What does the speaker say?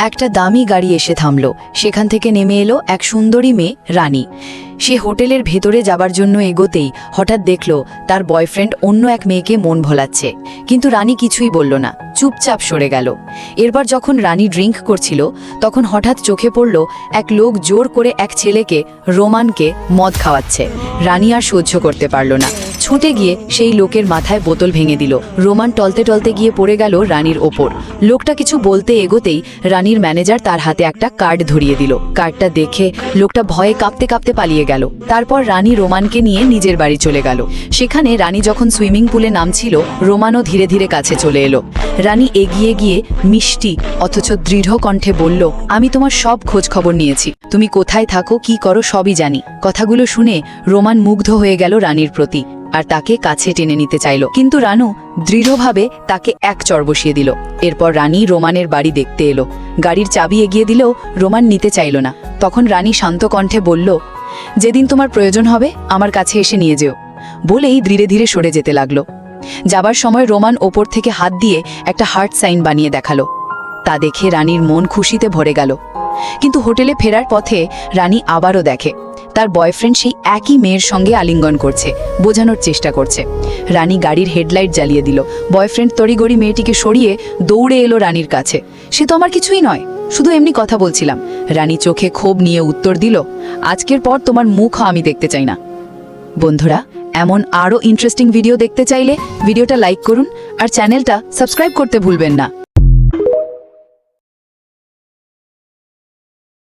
একটা দামি গাড়ি এসে থামল। সেখান থেকে নেমে এলো এক সুন্দরী মেয়ে রানী। সে হোটেলের ভেতরে যাবার জন্য এগোতেই হঠাৎ দেখল তার বয়ফ্রেন্ড অন্য এক মেয়েকে মন ভোলাচ্ছে, কিন্তু রানী কিছুই বলল না, চুপচাপ সরে গেল। এরপর যখন রানী ড্রিঙ্ক করছিল তখন হঠাৎ চোখে পড়ল এক লোক জোর করে এক ছেলেকে, রোমানকে, মদ খাওয়াচ্ছে। রানী আর সহ্য করতে পারল না, ছুটে গিয়ে সেই লোকের মাথায় বোতল ভেঙে দিল। রোমান টলতে টলতে গিয়ে পড়ে গেল রানীর ওপর। লোকটা কিছু বলতে এগোতেই রানীর ম্যানেজার তার হাতে একটা কার্ড ধরিয়ে দিল। কার্ডটা দেখে লোকটা ভয়ে কাঁপতে কাঁপতে পালিয়ে গেল। তারপর রানী রোমানকে নিয়ে নিজের বাড়ি চলে গেল। সেখানে রানী যখন সুইমিং পুলে নামছিল, রোমানও ধীরে ধীরে কাছে চলে এলো। রানী এগিয়ে গিয়ে মিষ্টি অথচ দৃঢ় কণ্ঠে বলল, আমি তোমার সব খোঁজ খবর নিয়েছি, তুমি কোথায় থাকো, কি করো সবই জানি। কথাগুলো শুনে রোমান মুগ্ধ হয়ে গেল রানীর প্রতি আর তাকে কাছে টেনে নিতে চাইল, কিন্তু রানু দৃঢ়ভাবে তাকে এক চড় বসিয়ে দিল। এরপর রানী রোমানের বাড়ি দেখতে এলো। গাড়ির চাবি এগিয়ে দিলেও রোমান নিতে চাইল না। তখন রানী শান্ত কণ্ঠে বলল, যেদিন তোমার প্রয়োজন হবে আমার কাছে এসে নিয়ে যেও, বলেই ধীরে ধীরে সরে যেতে লাগলো। যাবার সময় রোমান ওপর থেকে হাত দিয়ে একটা হার্ট সাইন বানিয়ে দেখালো। তা দেখে রানীর মন খুশিতে ভরে গেল। কিন্তু হোটেলে ফেরার পথে রানী আবারও দেখে তার বয়ফ্রেন্ড সেই একই মেয়ের সঙ্গে আলিঙ্গন করছে, বোঝানোর চেষ্টা করছে। রানী গাড়ির হেডলাইট জ্বালিয়ে দিল। বয়ফ্রেন্ড তড়িগড়ি মেয়েটিকে সরিয়ে দৌড়ে এলো রানীর কাছে। সে তো আমার কিছুই নয়, শুধু এমনি কথা বলছিলাম। রানী চোখে ক্ষোভ নিয়ে উত্তর দিল, আজকের পর তোমার মুখ আমি দেখতে চাই না। বন্ধুরা, এমন আরও ইন্টারেস্টিং ভিডিও দেখতে চাইলে ভিডিওটা লাইক করুন আর চ্যানেলটা সাবস্ক্রাইব করতে ভুলবেন না।